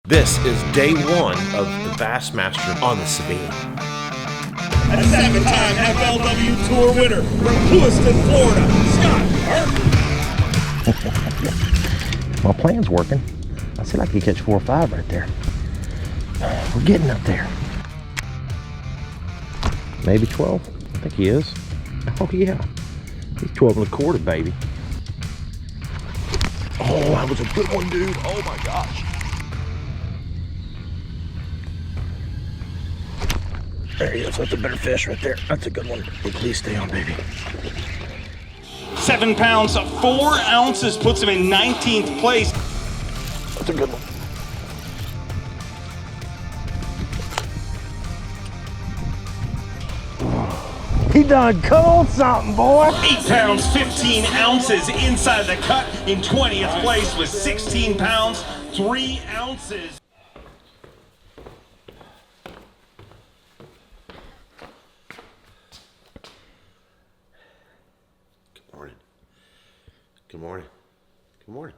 This is day one of the Bassmaster on the Sabine. A seven-time FLW Tour winner from Lewiston, Florida, Scott Harper. My plan's working. I said I could catch 4 or 5 right there. We're getting up there. Maybe 12. I think he is. Oh yeah. He's 12 and a quarter, baby. Oh, that was a good one, dude. Oh my gosh. There he is. That's a better fish right there. That's a good one. Please stay on, baby. 7 pounds, 4 ounces puts him in 19th place. That's a good one. He done called something, boy. 8 pounds, 15 ounces inside the cut in 20th place with 16 pounds, 3 ounces. Good morning. Good morning. Good morning.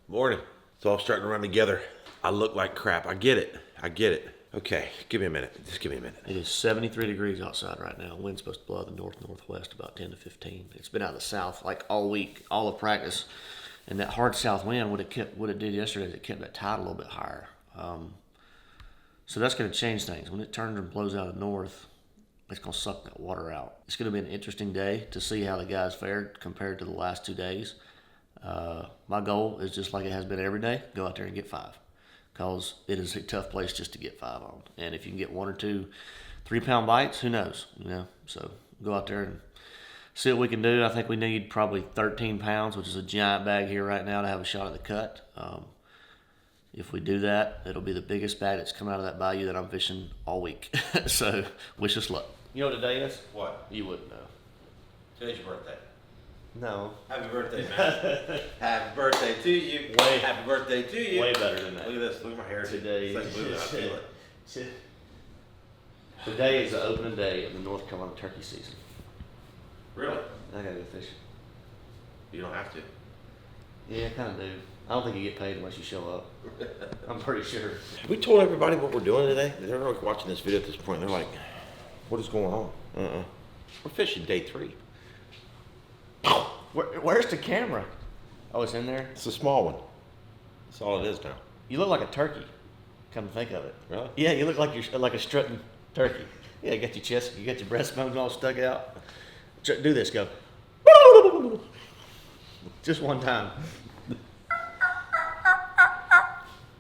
Morning. It's all starting to run together. I look like crap. I get it. I get it. Okay, give me a minute. Just give me a minute. It is 73 degrees outside right now. Wind's supposed to blow out the north-northwest about 10 to 15. It's been out of the south like all week, all of practice. And that hard south wind, what it did yesterday is it kept that tide a little bit higher. So that's going to change things. When it turns and blows out of the north, it's going to suck that water out. It's going to be an interesting day to see how the guys fared compared to the last 2 days. My goal is just like it has been every day, go out there and get 5. Because it is a tough place just to get 5 on. And if you can get 1 or 2 3-pound bites, who knows, So go out there and see what we can do. I think we need probably 13 pounds, which is a giant bag here right now to have a shot at the cut. If we do that, it'll be the biggest bag that's come out of that bayou that I'm fishing all week. So wish us luck. You know what today is? What? You wouldn't know. Today's your birthday. No. Happy birthday, man. Happy birthday to you. Happy birthday to you. Way better than that. Look at this. Look at my hair. Today it's like moving. I feel it. Today is the opening day of the North Carolina turkey season. Really? I gotta go fishing. You don't have to. Yeah, I kind of do. I don't think you get paid unless you show up. I'm pretty sure. Have we told everybody what we're doing today? They're like watching this video at this point. They're like, what is going on? We're fishing day 3. Where's the camera? Oh, it's in there? It's a small one. That's all it is now. You look like a turkey. Come to think of it. Really? Yeah, you look like you're like a strutting turkey. Yeah, you got your chest, you got your breastbones all stuck out. Do this, go. Just one time.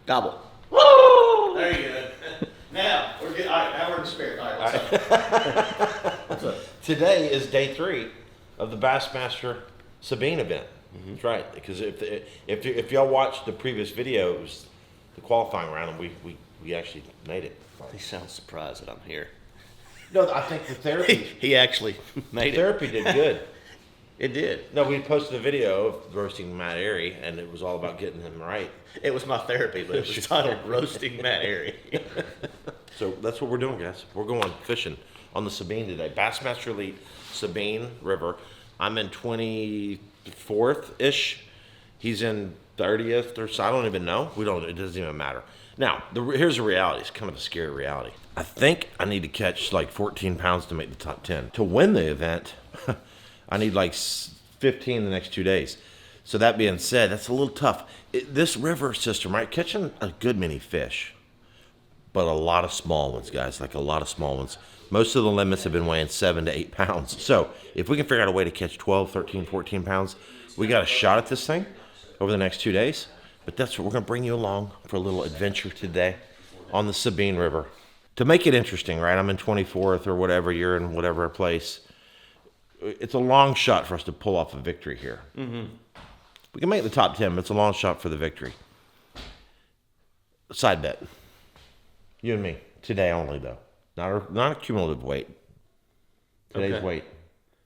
Gobble. There you go. Now we're good. All right, now we're in the spirit. All right, what's up? Today is day 3 of the Bassmaster Sabine event. That's right. Because if y'all watched the previous videos, the qualifying round, we actually made it. He sounds surprised that I'm here. No, I think the therapy He actually made it. therapy did good. It did. No, we posted a video of roasting Matt Airy, and it was all about getting him right. It was my therapy, but it was titled Roasting Matt Airy. So that's what we're doing, guys. We're going fishing on the Sabine today. Bassmaster Elite, Sabine River. I'm in 24th-ish. He's in 30th or so. I don't even know. It doesn't even matter. Now, here's the reality. It's kind of a scary reality. I think I need to catch like 14 pounds to make the top 10. To win the event, I need like 15 the next 2 days. So that being said, that's a little tough. This river system, right? Catching a good many fish, but a lot of small ones, guys, like a lot of small ones. Most of the limits have been weighing 7 to 8 pounds. So if we can figure out a way to catch 12, 13, 14 pounds, we got a shot at this thing over the next 2 days. But that's what we're going to bring you along for a little adventure today on the Sabine River. To make it interesting, right? I'm in 24th or whatever. You're in whatever place. It's a long shot for us to pull off a victory here. Mm-hmm. We can make the top 10, but it's a long shot for the victory. Side bet. You and me. Today only, though. Not a cumulative weight. Today's weight.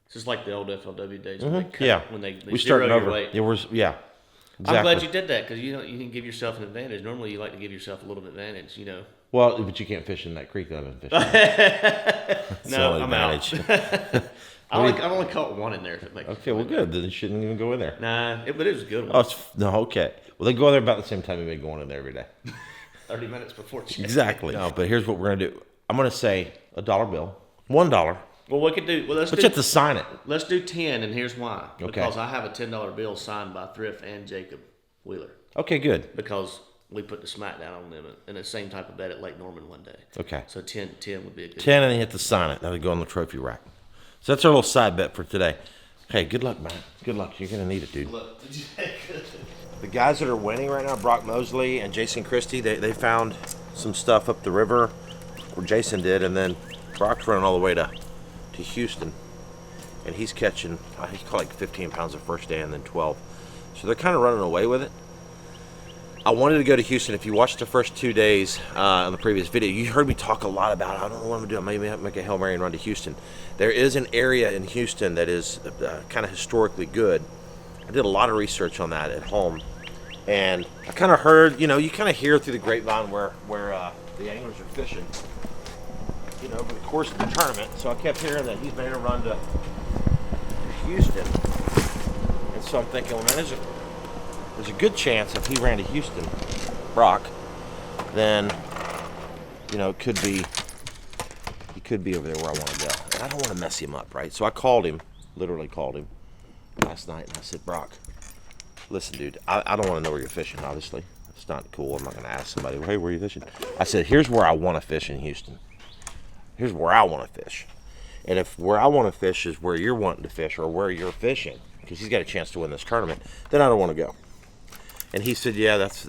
It's just like the old FLW days. Mm-hmm. When they cut, when they we started over. Weight. Exactly. I'm glad you did that because you can give yourself an advantage. Normally, you like to give yourself a little bit of advantage, Well, but you can't fish in that creek that I've been fishing. No, I'm out. I've only caught one in there. If it makes Okay, well, good. Then you shouldn't even go in there. Nah, but it was a good one. Oh, no, okay. Well, they go in there about the same time you been going in there every day. 30 minutes before Chesty. Exactly. No, but here's what we're gonna do. I'm gonna say $1 bill, $1. Well, we could do. Well, But you have to sign it. Let's do 10, and here's why. Okay. Because I have a $10 bill signed by Thrift and Jacob Wheeler. Okay, good. Because we put the smackdown on them in the same type of bet at Lake Norman one day. Okay. So 10 would be a good 10, and then you have to sign it. That'll go on the trophy rack. So that's our little side bet for today. Hey, good luck, man. Good luck. You're gonna need it, dude. Look, The guys that are winning right now, Brock Mosley and Jason Christie, they found some stuff up the river, or Jason did, and then Brock's running all the way to Houston, and he's catching, he's caught like 15 pounds the first day and then 12. So they're kind of running away with it. I wanted to go to Houston. If you watched the first 2 days on the previous video, you heard me talk a lot about it. I don't know what I'm gonna do. Maybe I'll make a Hail Mary and run to Houston. There is an area in Houston that is kind of historically good. I did a lot of research on that at home, and I kind of heard, you kind of hear through the grapevine where the anglers are fishing, over the course of the tournament. So I kept hearing that he's made a run to Houston, and so I'm thinking, well, man, there's a good chance if he ran to Houston, Brock, then it could be he could be over there where I want to go, and I don't want to mess him up, right? So I literally called him last night, and I said, Brock, listen, dude, I don't want to know where you're fishing, obviously. It's not cool. I'm not going to ask somebody, hey, where are you fishing? I said, here's where I want to fish in Houston. Here's where I want to fish. And if where I want to fish is where you're wanting to fish or where you're fishing, because he's got a chance to win this tournament, then I don't want to go. And he said, yeah, that's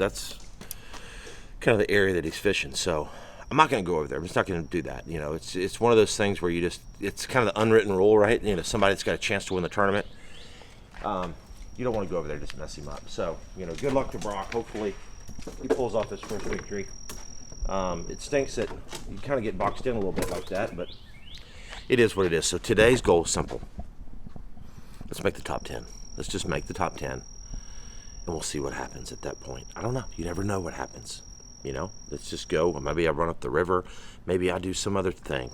kind of the area that he's fishing. So I'm not going to go over there. I'm just not going to do that. It's one of those things where it's kind of the unwritten rule, right? Somebody that's got a chance to win the tournament. You don't want to go over there and just mess him up. So, good luck to Brock. Hopefully he pulls off his first victory. It stinks that you kind of get boxed in a little bit like that, but it is what it is. So today's goal is simple. Let's make the top 10. Let's just make the top 10, and we'll see what happens at that point. I don't know. You never know what happens. Let's just go. Maybe I run up the river. Maybe I do some other thing,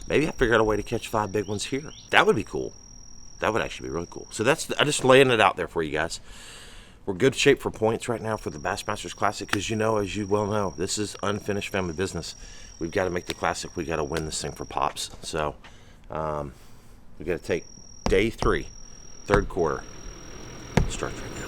Maybe I figure out a way to catch 5 big ones here. That would be cool. That would actually be really cool. So I'm just laying it out there for you guys. We're good shape for points right now for the Bassmasters Classic because, as you well know, this is unfinished family business. We've got to make the Classic. We've got to win this thing for pops. So we've got to take day 3, third quarter. Starts right now.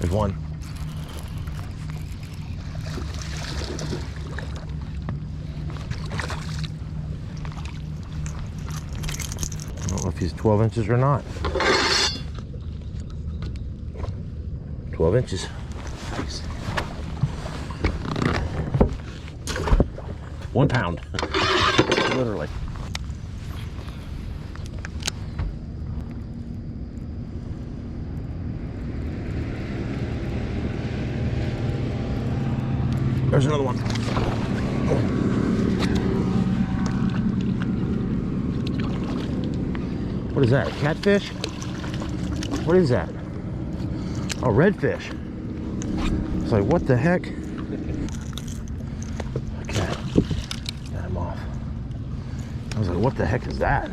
There's one. I don't know if he's 12 inches or not. 12 inches. Nice. 1 pound. Literally. There's another one. What is that? A catfish? What is that? Oh, redfish. It's like, what the heck? Okay, got him off. I was like, what the heck is that?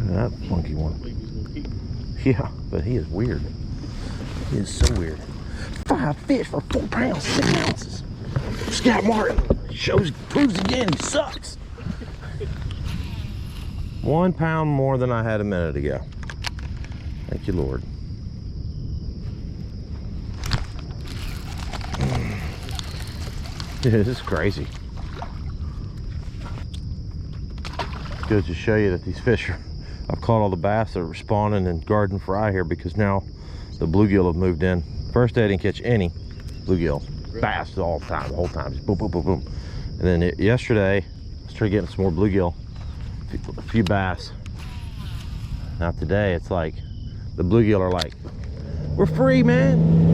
That funky one. Yeah, but he is weird. He is so weird. 5 fish for 4 pounds, 6 ounces. Scott Martin proves again he sucks. 1 pound more than I had a minute ago. Thank you, Lord. Dude, this is crazy. Goes to show you that these fish are, I've caught all the bass that are spawning in garden fry here because now the bluegill have moved in. First day I didn't catch any bluegill. Bass all the time, the whole time, just boom, boom, boom, boom. And then yesterday, I started getting some more bluegill, a few bass. Now today, it's like, the bluegill are like, we're free, man.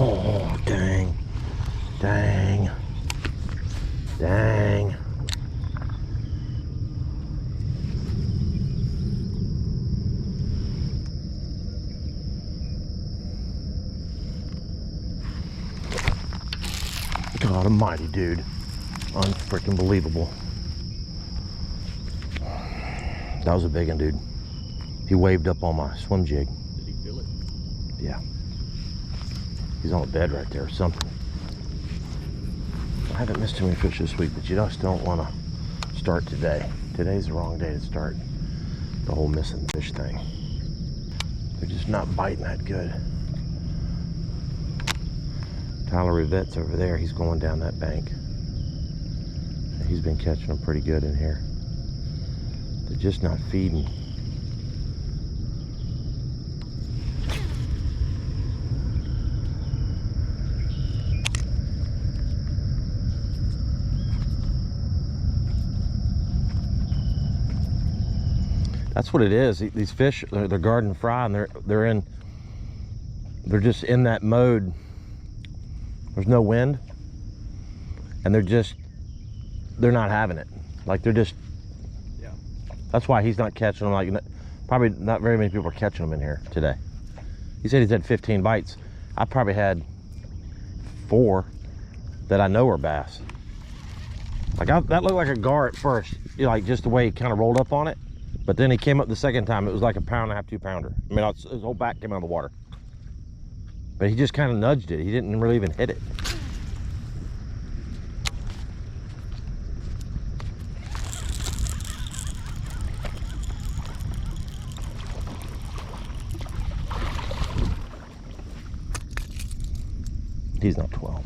Oh, dang. Dang. Dang. God almighty, dude. Unfreaking believable. That was a big one, dude. He waved up on my swim jig. Did he feel it? Yeah. He's on a bed right there or something. I haven't missed too many fish this week, but you just don't want to start today. Today's the wrong day to start the whole missing fish thing. They're just not biting that good. Tyler Rivette's over there. He's going down that bank. He's been catching them pretty good in here. They're just not feeding. That's what it is. These fish, they're garden fry, and they're just in that mode. There's no wind, and they're not having it. Like they're just. Yeah. That's why he's not catching them. Like probably not very many people are catching them in here today. He said he's had 15 bites. I probably had 4 that I know are bass. Like that looked like a gar at first, you know, like just the way he kind of rolled up on it. But then he came up the second time, it was like a 1.5, 2 pounder. I mean, his whole back came out of the water. But he just kind of nudged it. He didn't really even hit it. He's not 12.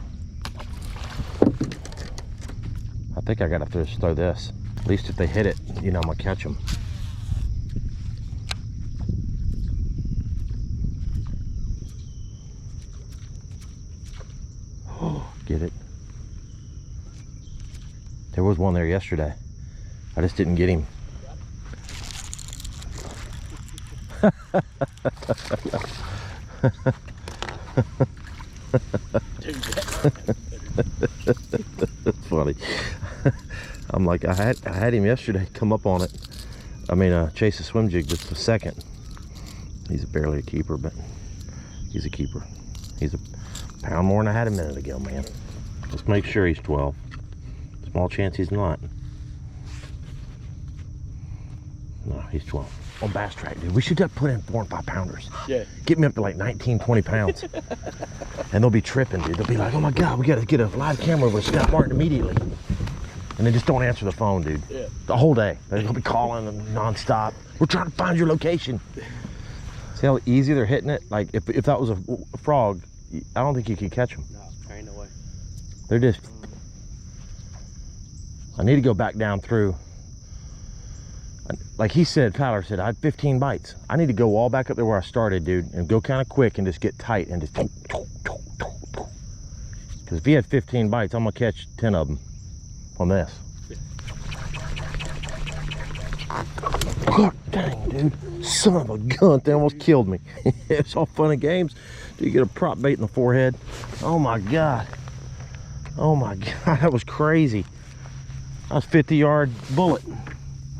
I think I gotta just throw this. At least if they hit it, you know, I'm gonna catch them. Get it? There was one there yesterday. I just didn't get him. That's funny. I'm like, I had him yesterday come up on it. I mean, chase a swim jig just a second. He's barely a keeper, but he's a keeper. He's a pound more than I had a minute ago, man. Let's make sure he's 12. Small chance he's not. No, he's 12. On Bass Track, dude. We should have put in 4 and 5 pounders. Yeah. Get me up to like 19, 20 pounds. And they'll be tripping, dude. They'll be like, oh my God, we got to get a live camera over to Scott Martin immediately. And they just don't answer the phone, dude. Yeah. The whole day. They'll be calling them nonstop. We're trying to find your location. See how easy they're hitting it? Like, if that was a frog, I don't think you could catch them. No, there ain't no way. They're just... I need to go back down through. Like he said, Fowler said, I had 15 bites. I need to go all back up there where I started, dude, and go kind of quick and just get tight and just... Because if he had 15 bites, I'm going to catch 10 of them on this. God dang, dude. Son of a gun, they almost killed me. It's all fun and games. Do you get a prop bait in the forehead? Oh my God. Oh my God, that was crazy. That was a 50-yard bullet.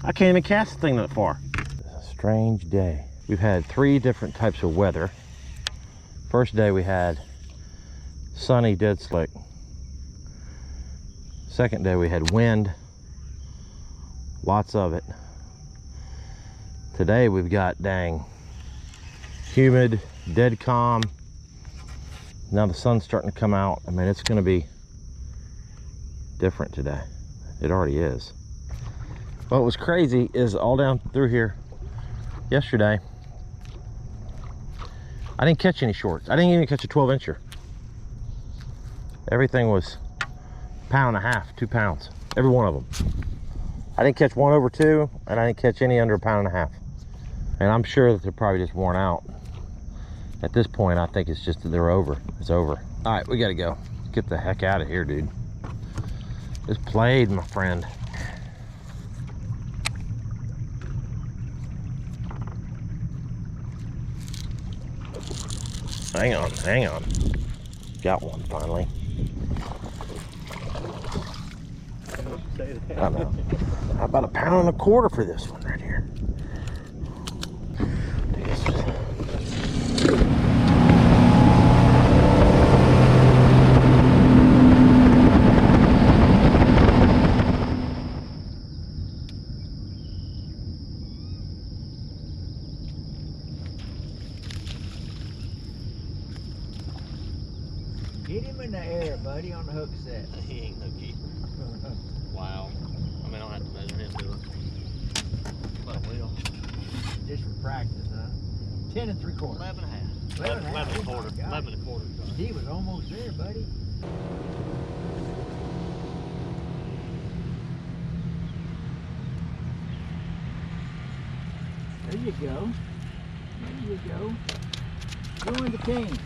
I can't even cast the thing that far. It's a strange day. We've had 3 different types of weather. First day we had sunny, dead slick. Second day we had wind, lots of it. Today we've got dang humid, dead calm. Now the sun's starting to come out. I mean, it's going to be different today. It already is. What was crazy is all down through here yesterday, I didn't catch any shorts. I didn't even catch a 12-incher. Everything was 1.5 pounds, 2 pounds, every one of them. I didn't catch one over 2, and I didn't catch any under 1.5 pounds. And I'm sure that they're probably just worn out. At this point, I think it's just that they're over. It's over. All right, we gotta go. Get the heck out of here, dude. Just played, my friend. Hang on, hang on. Got one finally. I know. How about 1.25 pounds for this one right here? Get him in the air, buddy, on the hook set. He ain't no keeper. Wow. I mean, I don't have to measure him, do it. But I will. Just for practice, huh? 10 3/4. 11 and a half. 11 and a half. 11 and a Oh, quarter. my God. 11 and a quarter. Sorry. He was almost there, buddy. There you go. There you go. Join the team.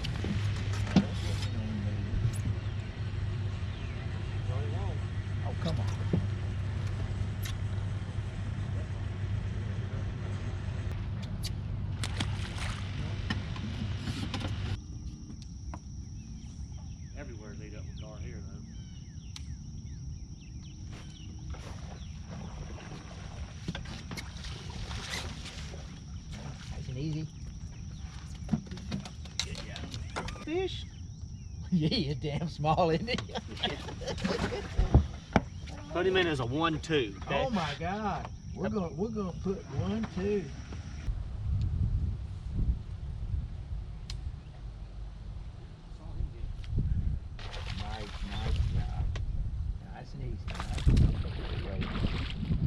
Oh, come on. Everywhere's ate up with gar here, though. Nice and easy. Fish? Yeah, you're damn small, isn't he? Put him in as a 1-2. Okay? Oh my God. We're gonna put 1, 2. Nice job. Nice and easy. Nice and easy.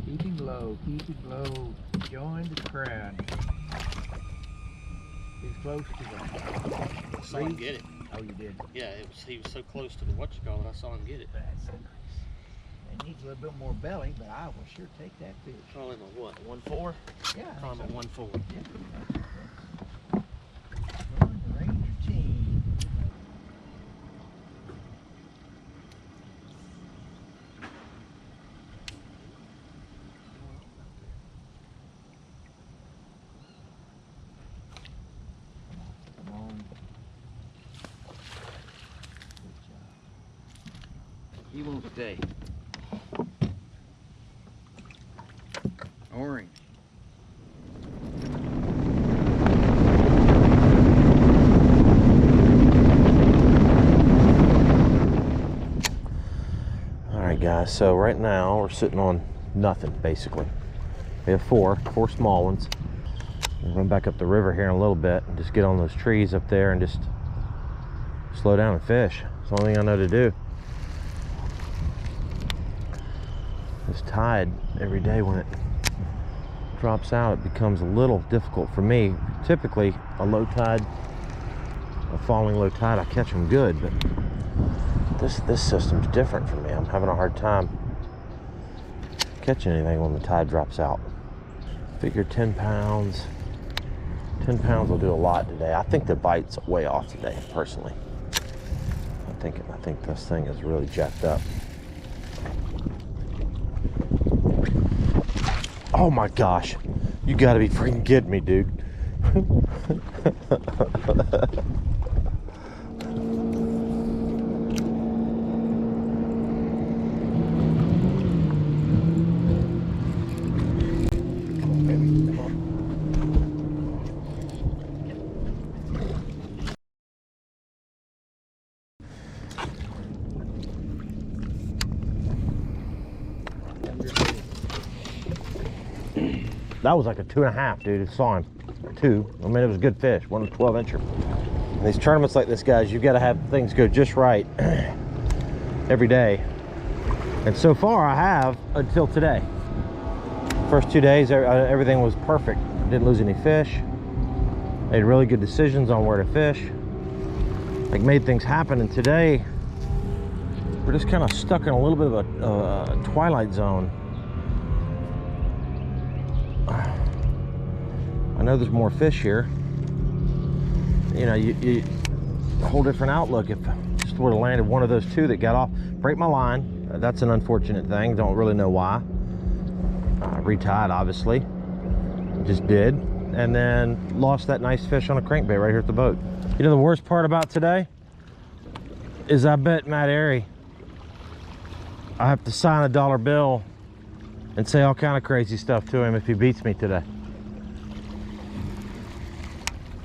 Keep him low, keep him low. Join the crowd. He's close to the I saw him get it. Oh, you did. Yeah, he was so close to the whatchamacallit, I saw him get it. That's so nice. It needs a little bit more belly, but I will sure take that fish. Call him a what? 1-4? Yeah, I Call him think a so. 1-4. Yeah. Join the Ranger team. Come on. He won't stay. Orange. All right, guys, so right now we're sitting on nothing, basically. We have four small ones. We'll run back up the river here in a little bit and just get on those trees up there and just slow down and fish. It's the only thing I know to do. This tide, every day when it drops out, it becomes a little difficult for me. Typically, a low tide, a falling low tide, I catch them good, but this system's different for me. I'm having a hard time catching anything when the tide drops out. Figure 10 pounds. 10 pounds will do a lot today. I think the bite's way off today, personally. I think this thing is really jacked up. Oh my gosh. You gotta be freaking kidding me, dude. That was like a 2.5, dude. I saw him. 2. I mean, it was a good fish. One 12-incher. In these tournaments like this, guys, you've got to have things go just right every day. And so far, I have until today. First 2 days, everything was perfect. Didn't lose any fish. Made really good decisions on where to fish. Like, made things happen. And today, we're just kind of stuck in a little bit of a twilight zone. I know there's more fish here. You know, you a whole different outlook if just would have landed one of those 2 that got off. Break my line. That's an unfortunate thing. Don't really know why. Retied, obviously. Just did. And then lost that nice fish on a crankbait right here at the boat. You know the worst part about today is I bet Matt Airy I have to sign a dollar bill and say all kind of crazy stuff to him if he beats me today.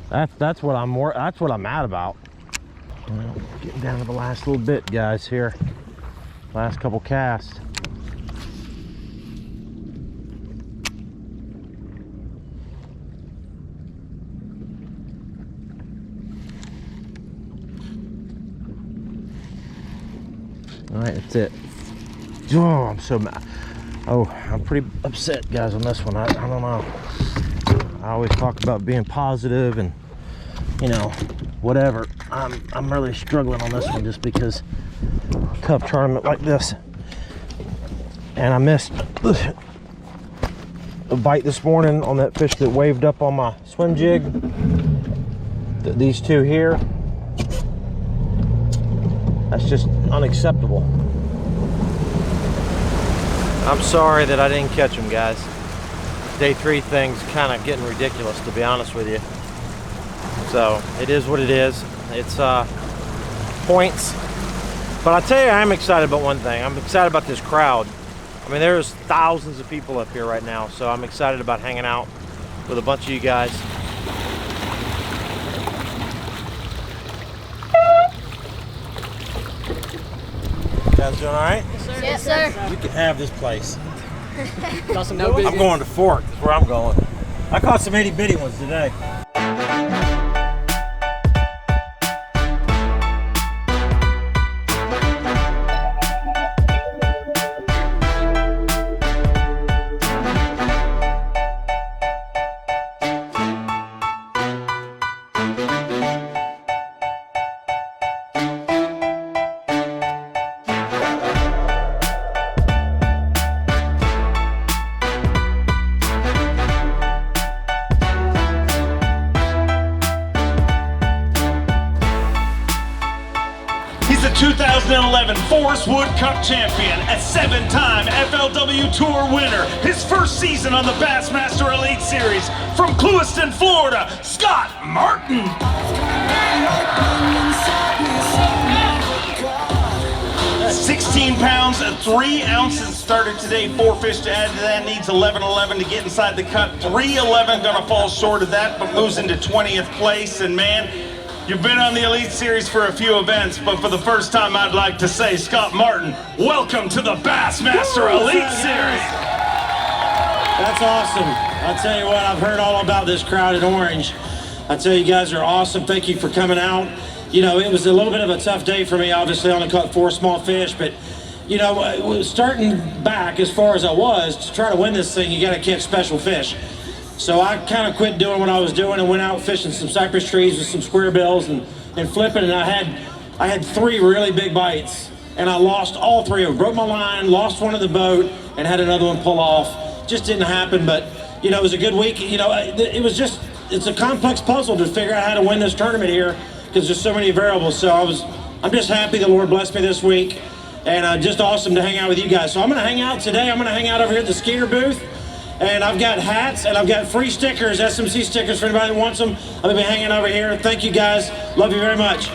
That's what I'm mad about. Well, getting down to the last little bit, guys, here. Last couple casts. All right, that's it. Oh, I'm so mad. Oh, I'm pretty upset, guys, on this one. I don't know. I always talk about being positive and, you know, whatever. I'm really struggling on this one just because tough tournament like this. And I missed a bite this morning on that fish that waved up on my swim jig. These 2 here. That's just unacceptable. I'm sorry that I didn't catch them, guys. Day 3 thing's kind of getting ridiculous, to be honest with you. So it is what it is. It's points. But I'll tell you, I'm excited about one thing. I'm excited about this crowd. I mean, there's thousands of people up here right now, so I'm excited about hanging out with a bunch of you guys. You guys doing all right? Yes, sir. You can have this place. No big I'm going to Fork. That's where I'm going. I caught some itty bitty ones today. He's the 2011 Forest Wood Cup champion, a 7-time FLW Tour winner. His first season on the Bassmaster Elite Series. From Clewiston, Florida, Scott Martin. 16 3 ounces started today, 4 fish to add to that, needs 11.11 to get inside the cut. 3.11 gonna fall short of that, but moves into 20th place. And man, you've been on the Elite Series for a few events, but for the first time I'd like to say, Scott Martin, welcome to the Bassmaster Elite Series. That's awesome. I'll tell you what, I've heard all about this crowd in Orange. I tell you guys are awesome. Thank you for coming out. You know, it was a little bit of a tough day for me. Obviously, I only caught 4 small fish, but you know, starting back as far as I was, to try to win this thing, you got to catch special fish. So I kind of quit doing what I was doing and went out fishing some cypress trees with some square bills and flipping, and I had 3 really big bites, and I lost all 3 of them. Broke my line, lost one of the boat, and had another one pull off. Just didn't happen, but you know, it was a good week. You know, it's a complex puzzle to figure out how to win this tournament here because there's so many variables. So I'm just happy the Lord blessed me this week, and just awesome to hang out with you guys. So I'm gonna hang out today. I'm gonna hang out over here at the Skeeter booth, and I've got hats and I've got free stickers, SMC stickers for anybody that wants them. I'm gonna be hanging over here. Thank you guys. Love you very much.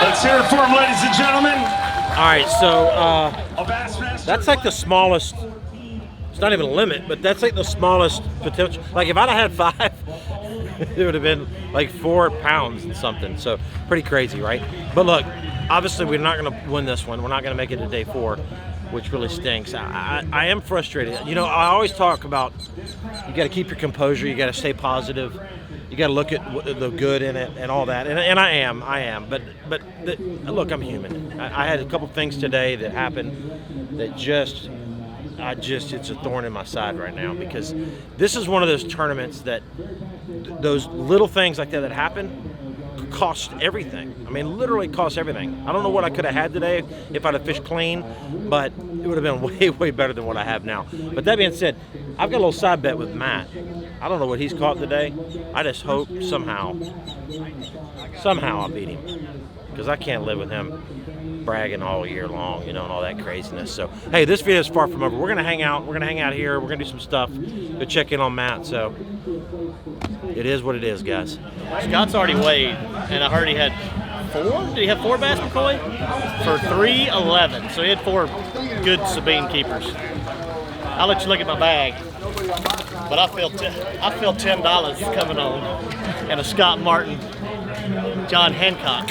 Let's hear it for him, ladies and gentlemen. All right, so A Bassmaster that's like the smallest. It's not even a limit, but that's like the smallest potential. Like if I'd have had 5, it would have been like 4 pounds and something. So pretty crazy, right? But look, obviously we're not going to win this one. We're not going to make it to day 4, which really stinks. I am frustrated. You know, I always talk about you got to keep your composure. You got to stay positive. You got to look at the good in it and all that. And I am. But look, I'm human. I had a couple things today that happened that it's a thorn in my side right now because this is one of those tournaments that those little things like that happen cost everything. I mean, literally cost everything. I don't know what I could have had today if I'd have fished clean, but it would have been way, way better than what I have now. But that being said, I've got a little side bet with Matt. I don't know what he's caught today. I just hope somehow I beat him because I can't live with him bragging all year long, you know, and all that craziness. So, hey, this video is far from over. We're going to hang out. We're going to hang out here. We're going to do some stuff. Go check in on Matt. So, it is what it is, guys. Scott's already weighed, and I heard he had 4. Did he have 4 bass McCoy? For 3.11. So he had 4 good Sabine keepers. I'll let you look at my bag, but I feel $10 coming on, and a Scott Martin, John Hancock.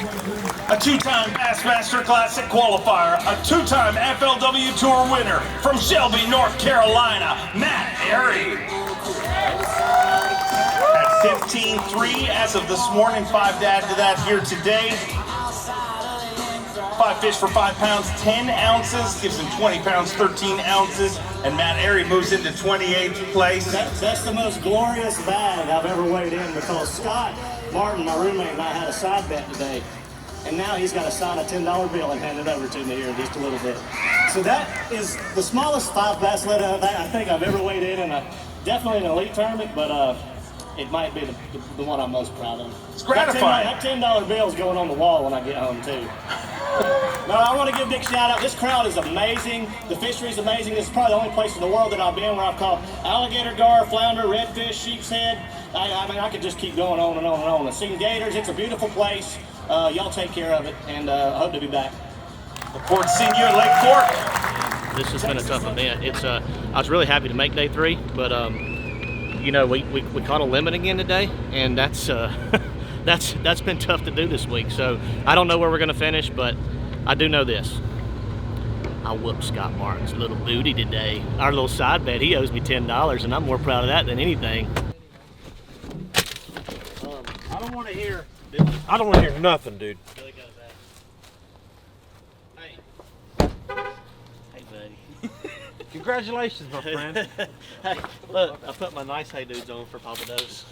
A 2-time Bassmaster Classic qualifier, a 2-time FLW Tour winner from Shelby, North Carolina, Matt Airy. At 15.3 as of this morning, 5 to add to that here today. 5 fish for 5 pounds, 10 ounces, gives him 20 pounds, 13 ounces, and Matt Airy moves into 28th place. That's the most glorious bag I've ever weighed in because Scott Martin, my roommate, and I had a side bet today. And now he's got to sign a $10 bill and hand it over to me here in just a little bit. So that is the smallest 5 bass let I think I've ever weighed in definitely an elite tournament, but it might be the one I'm most proud of. It's gratifying. That $10 bill is going on the wall when I get home too. No, I want to give a big shout out. This crowd is amazing. The fishery is amazing. This is probably the only place in the world that I've been where I've caught alligator gar, flounder, redfish, sheep's head. I mean, I could just keep going on and on and on. I've seen gators. It's a beautiful place. Y'all take care of it, and I hope to be back. Look forward to seeing you at Lake Fork. This has been a tough event. I was really happy to make day 3, but you know, we caught a limit again today, and that's been tough to do this week. So I don't know where we're gonna finish, but I do know this. I whooped Scott Martin's little booty today. Our little side bet, he owes me $10, and I'm more proud of that than anything. I don't want to hear nothing, dude. Billy goes out. Hey buddy. Congratulations, my friend. Hey, look, I put my nice hey dudes on for Papa Dose.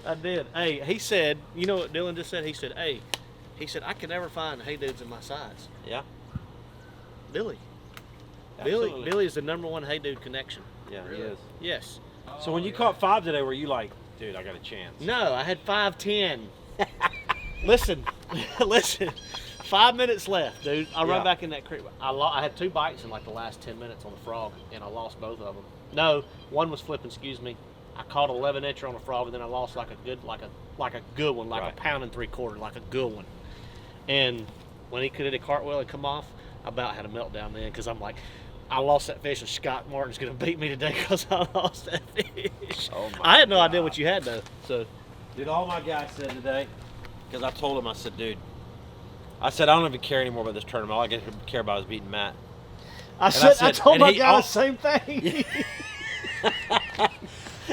I did. Hey, he said, you know what Dylan just said? He said, hey, I can never find hey dudes in my size. Yeah. Billy. Absolutely. Billy is the #1 hey dude connection. Yeah, he is. Yes. So when you caught 5 today, were you like, dude, I got a chance? No, I had 5:10. Listen. 5 minutes left, dude. I run back in that creek. I had 2 bites in like the last 10 minutes on the frog, and I lost both of them. No, one was flipping. Excuse me. I caught an 11-incher on a frog, and then I lost like a good one, like a 1.75 pounds, like a good one. And when he could hit a cartwheel and come off, I about had a meltdown then because I'm like, I lost that fish and Scott Martin's going to beat me today because I lost that fish. Oh my I had no God. idea what you had though. So, Dude, all my guys said today, because I told him, I said, dude, I said, I don't even care anymore about this tournament. All I care about is beating Matt. I said- told and my he- guy oh. the same thing.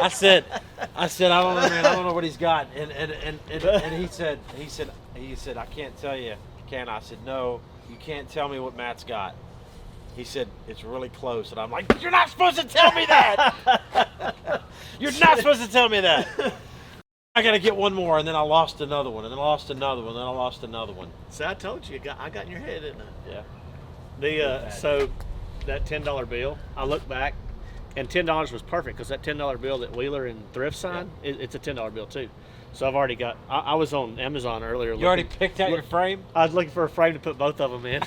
I said, I don't know, man. I don't know what he's got. And he said, I can't tell you, can I? I said, no, you can't tell me what Matt's got. He said, it's really close. And I'm like, you're not supposed to tell me that. You're not supposed to tell me that. I got to get one more. And then I lost another one. And then I lost another one. And then I lost another one. So I told you, I got in your head, didn't I? Yeah. So that $10 bill, I look back, and $10 was perfect because that $10 bill that Wheeler and Thrift signed, it's a $10 bill too. So I've already got. I was on Amazon earlier. You already picked out your frame? I was looking for a frame to put both of them in.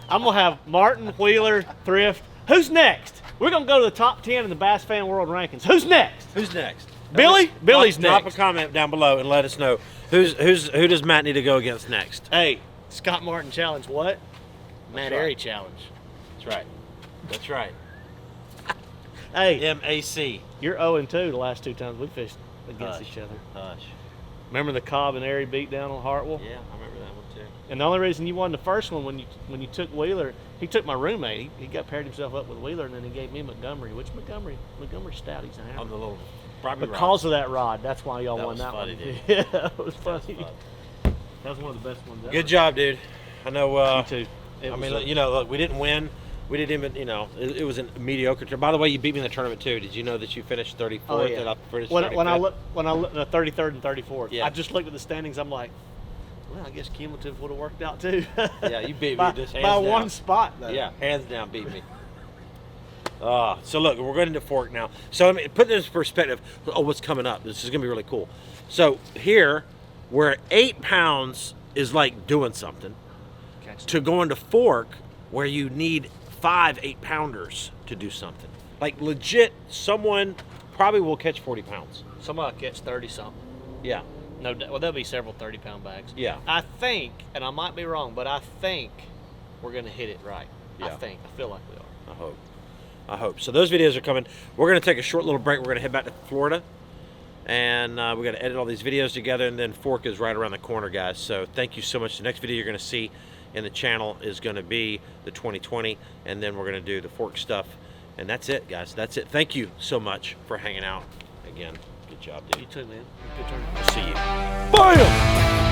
I'm gonna have Martin, Wheeler, Thrift. Who's next? We're gonna go to the top 10 in the Bass Fan World Rankings. Who's next? Who's next? Billy? Billy's Drop next. a comment down below and let us know who does Matt need to go against next. Hey, Scott Martin challenge what? Matt right. Airy challenge. That's right. That's right. Hey, MAC. you're 0-2 the last 2 times we fished against Hush. each other. Hush. Remember the Cobb and Airy beat down on Hartwell? Yeah, I remember that one too. And the only reason you won the first one when you took Wheeler, he took my roommate. He got paired himself up with Wheeler, and then he gave me Montgomery, which Montgomery stout. He's a hammer. On the little Bobby Because of that rod, that's why y'all That won was that funny, one. dude. Yeah, it was funny. fun. That was one of the best ones ever. Good job, dude. I know. Me too. It I was, mean, look, we didn't win. We didn't even, it was a mediocre tournament. By the way, you beat me in the tournament too. Did you know that you finished 34th Oh, yeah. and I finished when I 35th? when I looked at the 33rd and 34th, Yeah. I just looked at the standings. I'm like, well, I guess cumulative would have worked out too. Yeah, you beat me by, just hands by down. one spot though. Yeah, hands down, beat me. So look, we're going into Fork now. So I mean, put this in perspective. Oh, what's coming up? This is going to be really cool. So here, where 8 pounds is like doing something, to going to Fork, where you need 5 8-pounders to do something. Like legit, someone probably will catch 40 pounds. Somebody catch 30 something. Yeah. No, well, there'll be several 30-pound bags. Yeah. I think, and I might be wrong, but I think we're gonna hit it right. I Yeah. feel like we are. I hope. So those videos are coming. We're going to take a short little break. We're going to head back to Florida. And we got to edit all these videos together. And then Fork is right around the corner, guys. So thank you so much. The next video you're going to see in the channel is going to be the 2020. And then we're going to do the Fork stuff. And that's it, guys. That's it. Thank you so much for hanging out. Again, good job, dude. You too, man. Good turn. See you. Bam!